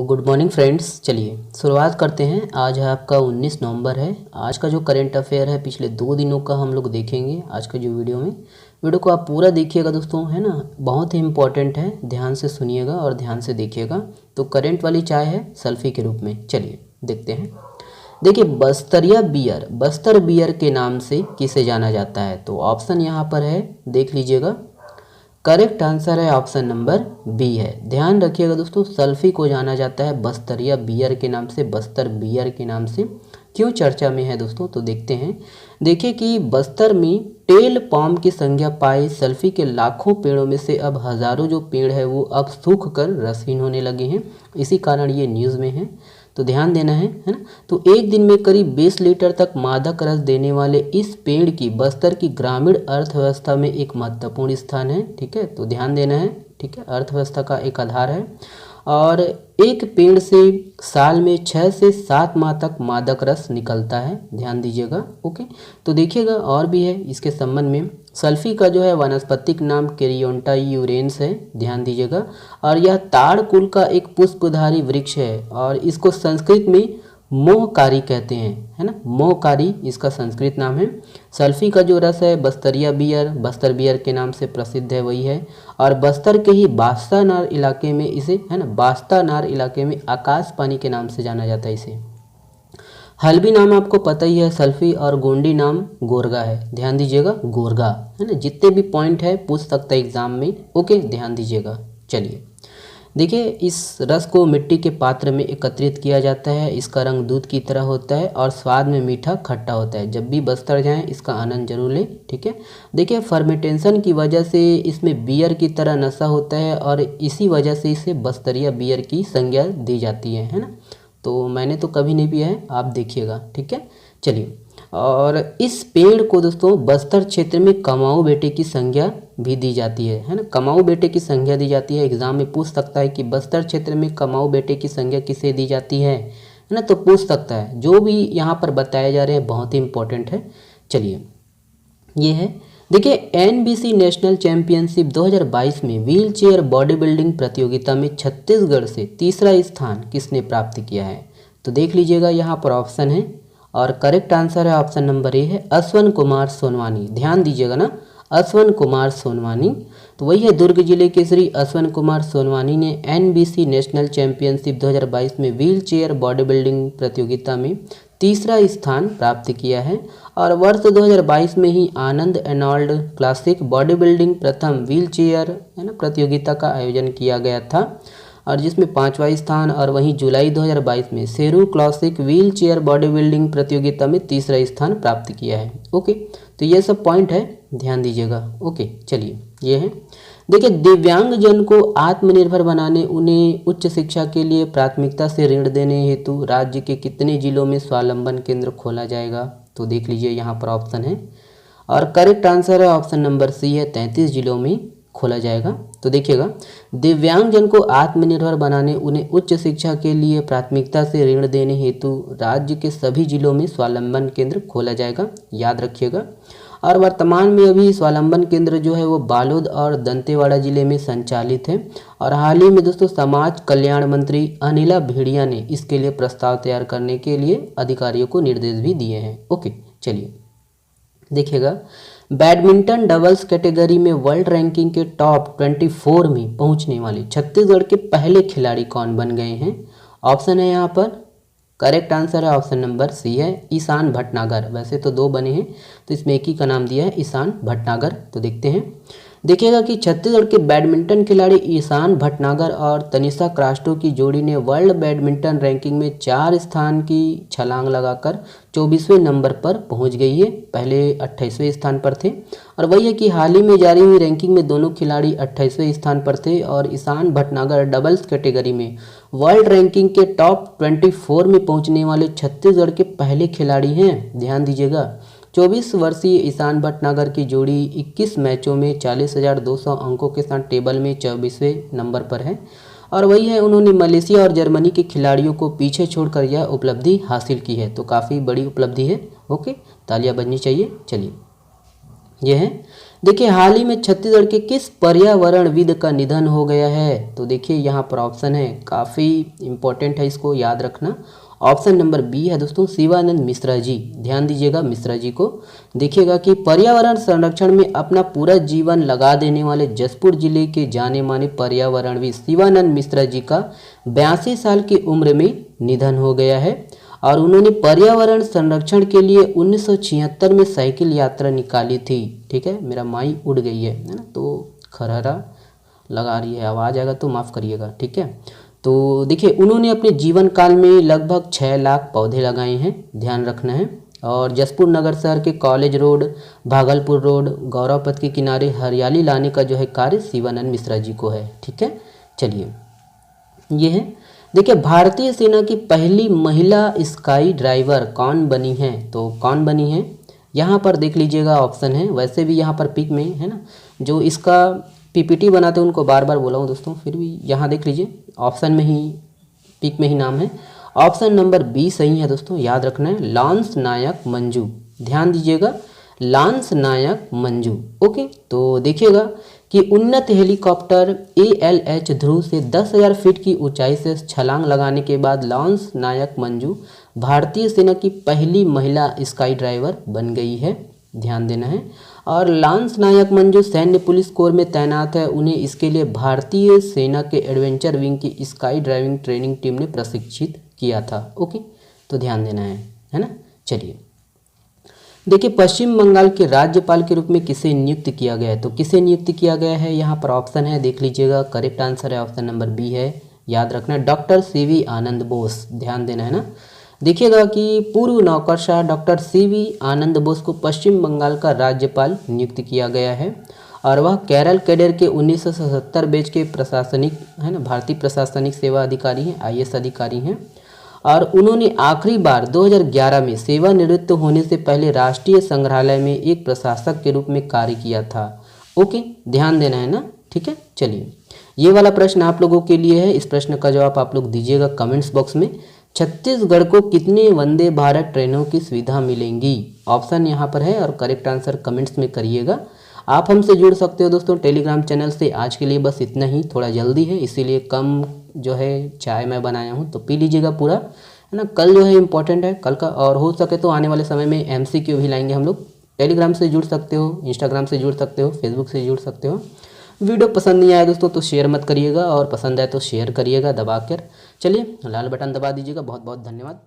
Good morning friends. चलिए शुरुआत करते हैं। आज है आपका 19 नवंबर है। आज का जो करंट अफेयर है पिछले 2 दिनों का हम लोग देखेंगे आज के जो वीडियो को आप पूरा देखिएगा दोस्तों, है ना। बहुत ही इंपॉर्टेंट है, ध्यान से सुनिएगा और ध्यान से देखिएगा। तो करंट वाली चाय है सेल्फी के रूप में। चलिए देखते हैं। देखिए, बस्तरिया बियर, बस्तर बियर के नाम से किसे जाना जाता है? तो ऑप्शन यहाँ पर है, देख लीजिएगा। करेक्ट आंसर है ऑप्शन नंबर बी है। ध्यान रखिएगा दोस्तों, सल्फी को जाना जाता है बस्तरिया बियर के नाम से, बस्तर बियर के नाम से। क्यों चर्चा में है दोस्तों? तो देखते हैं। देखिए कि बस्तर में टेल पाम की संख्या पाई सल्फी के लाखों पेड़ों में से अब हजारों जो पेड़ है वो अब सूख कर रसहीन होने लगे हैं। इसी कारण ये न्यूज़ में है, तो ध्यान देना है ना। तो एक दिन में करीब 20 लीटर तक मादक रस देने वाले इस पेड़ की बस्तर की ग्रामीण अर्थव्यवस्था में एक महत्वपूर्ण स्थान है। ठीक है, तो ध्यान देना है। ठीक है, अर्थव्यवस्था का एक आधार है और एक पेड़ से साल में 6 से 7 माह तक मादक रस निकलता है। ध्यान दीजिएगा। ओके, तो देखिएगा और भी है इसके संबंध में। सल्फी का जो है वानस्पतिक नाम कैरियोन्टा यूरेंस है। ध्यान दीजिएगा। और यह ताड़ कुल का एक पुष्पधारी वृक्ष है और इसको संस्कृत में मोहकारी कहते हैं, है ना। मोहकारी इसका संस्कृत नाम है। सल्फी का जो रस है बस्तरिया बियर, बस्तर बियर के नाम से प्रसिद्ध है, वही है। और बस्तर के ही बास्तानार इलाके में इसे, है ना, बास्तानार इलाके में आकाश पानी के नाम से जाना जाता है इसे। हल्बी नाम आपको पता ही है सल्फी, और गोंडी नाम गोरगा है। ध्यान दीजिएगा, गोरगा, है ना। जितने भी पॉइंट है पूछ सकता है एग्जाम में। ओके, ध्यान दीजिएगा। चलिए देखिए, इस रस को मिट्टी के पात्र में एकत्रित किया जाता है। इसका रंग दूध की तरह होता है और स्वाद में मीठा खट्टा होता है। जब भी बस्तर जाएं इसका आनंद जरूर लें। ठीक है, देखिए फर्मेंटेशन की वजह से इसमें बियर की तरह नशा होता है और इसी वजह से इसे बस्तरिया बियर की संज्ञा दी जाती है ना। तो मैंने तो कभी नहीं पिया है, आप देखिएगा। ठीक है, चलिए। और इस पेड़ को दोस्तों बस्तर क्षेत्र में कमाऊ बेटे की संज्ञा भी दी जाती है ना। कमाऊ बेटे की संज्ञा दी जाती है। एग्जाम में पूछ सकता है कि बस्तर क्षेत्र में कमाऊ बेटे की संज्ञा किसे दी जाती है ना, तो पूछ सकता है। जो भी यहाँ पर बताए जा रहे हैं बहुत ही इंपॉर्टेंट है। चलिए ये है। देखिए, एनबीसी नेशनल चैंपियनशिप 2022 में व्हील चेयर बॉडी बिल्डिंग प्रतियोगिता में छत्तीसगढ़ से तीसरा स्थान किसने प्राप्त किया है? तो देख लीजिएगा, यहाँ पर ऑप्शन है और करेक्ट आंसर है ऑप्शन नंबर ए है, अश्वन कुमार सोनवानी। ध्यान दीजिएगा ना, अश्वन कुमार सोनवानी। तो वही है, दुर्ग जिले के श्री अश्वन कुमार सोनवानी ने एनबीसी नेशनल चैंपियनशिप 2022 में व्हील चेयर बॉडी बिल्डिंग प्रतियोगिता में तीसरा स्थान प्राप्त किया है। और वर्ष 2022 में ही आनंद एर्नाल्ड क्लासिक बॉडी बिल्डिंग प्रथम व्हील चेयर, है ना, प्रतियोगिता का आयोजन किया गया था और जिसमें 5वां स्थान। और वहीं जुलाई 2022 में Sheru classic wheel chair body building प्रतियोगिता में तीसरा स्थान प्राप्त किया है। ओके, तो ये सब पॉइंट है, ध्यान दीजिएगा। ओके, चलिए ये है। देखिए, दिव्यांगजन को आत्मनिर्भर बनाने, उन्हें उच्च शिक्षा के लिए प्राथमिकता से ऋण देने हेतु राज्य के कितने जिलों में स्वावलंबन केंद्र खोला जाएगा? तो देख लीजिए, यहाँ पर ऑप्शन है और करेक्ट आंसर है ऑप्शन नंबर सी है, 33 जिलों में खोला जाएगा। तो देखिएगा, दिव्यांगजन को आत्मनिर्भर बनाने, उन्हें उच्च शिक्षा के लिए प्राथमिकता से ऋण देने हेतु राज्य के सभी जिलों में स्वावलंबन केंद्र खोला जाएगा, याद रखिएगा। और वर्तमान में अभी स्वावलंबन केंद्र जो है वो बालोद और दंतेवाड़ा जिले में संचालित है। और हाल ही में दोस्तों समाज कल्याण मंत्री अनिला भेड़िया ने इसके लिए प्रस्ताव तैयार करने के लिए अधिकारियों को निर्देश भी दिए हैं। ओके, चलिए देखिएगा, बैडमिंटन डबल्स कैटेगरी में वर्ल्ड रैंकिंग के टॉप 24 में पहुंचने वाले छत्तीसगढ़ के पहले खिलाड़ी कौन बन गए हैं? ऑप्शन है यहाँ पर, करेक्ट आंसर है ऑप्शन नंबर सी है, ईशान भटनागर। वैसे तो 2 बने हैं तो इसमें एक ही का नाम दिया है, ईशान भटनागर। तो देखते हैं। देखिएगा कि छत्तीसगढ़ के बैडमिंटन खिलाड़ी ईशान भटनागर और तनिषा क्रास्टो की जोड़ी ने वर्ल्ड बैडमिंटन रैंकिंग में 4 स्थान की छलांग लगाकर 24वें नंबर पर पहुंच गई है। पहले 28वें स्थान पर थे। और वही है कि हाल ही में जारी हुई रैंकिंग में दोनों खिलाड़ी 28वें स्थान पर थे और ईशान भटनागर डबल्स कैटेगरी में वर्ल्ड रैंकिंग के टॉप 24 में पहुंचने वाले छत्तीसगढ़ के पहले खिलाड़ी हैं। ध्यान दीजिएगा, 24 वर्षीय ईशान भटनागर की जोड़ी 21 मैचों में 40,200 अंकों के साथ टेबल में 24वें नंबर पर है। और वही है, उन्होंने मलेशिया और जर्मनी के खिलाड़ियों को पीछे छोड़कर यह उपलब्धि हासिल की है। तो काफ़ी बड़ी उपलब्धि है। ओके, तालियां बजनी चाहिए। चलिए ये है। देखिए हाल ही में छत्तीसगढ़ के किस पर्यावरणविद का निधन हो गया है? तो देखिए यहाँ पर ऑप्शन है, काफ़ी इंपॉर्टेंट है, इसको याद रखना। ऑप्शन नंबर बी है दोस्तों, शिवानंद मिश्रा जी। ध्यान दीजिएगा मिश्रा जी को। देखिएगा कि पर्यावरण संरक्षण में अपना पूरा जीवन लगा देने वाले जसपुर जिले के जाने माने पर्यावरणविद शिवानंद मिश्रा जी का 82 साल की उम्र में निधन हो गया है। और उन्होंने पर्यावरण संरक्षण के लिए 1976 में साइकिल यात्रा निकाली थी। ठीक है, मेरा माई उड़ गई है ना, तो खरहरा लगा रही है, आवाज़ आएगा तो माफ़ करिएगा। ठीक है, तो देखिए उन्होंने अपने जीवन काल में लगभग 6 लाख पौधे लगाए हैं, ध्यान रखना है। और जसपुर नगर शहर के कॉलेज रोड, भागलपुर रोड, गौरव पथ के किनारे हरियाली लाने का जो है कार्य शिवानंद मिश्रा जी को है। ठीक है, चलिए ये है। देखिए भारतीय सेना की पहली महिला स्काई ड्राइवर कौन बनी है? तो कौन बनी है यहाँ पर देख लीजिएगा, ऑप्शन है। वैसे भी यहाँ पर पिक में है ना, जो इसका पीपीटी बनाते हैं उनको बार बार बोला हूँ दोस्तों, फिर भी यहाँ देख लीजिए ऑप्शन में ही, पिक में ही नाम है। ऑप्शन नंबर बी सही है दोस्तों, याद रखना है, लांस नायक मंजू। ध्यान दीजिएगा, लांस नायक मंजू। ओके, तो देखिएगा कि उन्नत हेलीकॉप्टर ALH ध्रुव से 10,000 फीट की ऊंचाई से छलांग लगाने के बाद लांस नायक मंजू भारतीय सेना की पहली महिला स्काई ड्राइवर बन गई है, ध्यान देना है। और लांस नायक मंजू सैन्य पुलिस कोर में तैनात है। उन्हें इसके लिए भारतीय सेना के एडवेंचर विंग की स्काई ड्राइविंग ट्रेनिंग टीम ने प्रशिक्षित किया था। ओके, तो ध्यान देना है ना। चलिए देखिए पश्चिम बंगाल के राज्यपाल के रूप में किसे नियुक्त किया गया है? तो किसे नियुक्त किया गया है यहाँ पर ऑप्शन है, देख लीजिएगा। करेक्ट आंसर है ऑप्शन नंबर बी है, याद रखना, डॉक्टर CV आनंद बोस। ध्यान देना है ना। देखिएगा कि पूर्व नौकरशाह डॉक्टर CV आनंद बोस को पश्चिम बंगाल का राज्यपाल नियुक्त किया गया है। और वह केरल कैडर के 1977 बैच के प्रशासनिक है ना, भारतीय प्रशासनिक सेवा अधिकारी हैं, IAS अधिकारी हैं। और उन्होंने आखिरी बार 2011 में सेवानिवृत्त होने से पहले राष्ट्रीय संग्रहालय में एक प्रशासक के रूप में कार्य किया था। ओके, ध्यान देना है ना। ठीक है, चलिए ये वाला प्रश्न आप लोगों के लिए है। इस प्रश्न का जवाब आप लोग दीजिएगा कमेंट्स बॉक्स में। छत्तीसगढ़ को कितने वंदे भारत ट्रेनों की सुविधा मिलेंगी? ऑप्शन यहाँ पर है और करेक्ट आंसर कमेंट्स में करिएगा। आप हमसे जुड़ सकते हो दोस्तों टेलीग्राम चैनल से। आज के लिए बस इतना ही, थोड़ा जल्दी है इसीलिए कम जो है चाय मैं बनाया हूँ, तो पी लीजिएगा पूरा, है ना। कल जो है इम्पोर्टेंट है कल का, और हो सके तो आने वाले समय में MCQ भी लाएंगे हम लोग। टेलीग्राम से जुड़ सकते हो, इंस्टाग्राम से जुड़ सकते हो, फेसबुक से जुड़ सकते हो। वीडियो पसंद नहीं आया दोस्तों तो शेयर मत करिएगा, और पसंद आए तो शेयर करिएगा दबा कर। चलिए लाल बटन दबा दीजिएगा। बहुत बहुत धन्यवाद।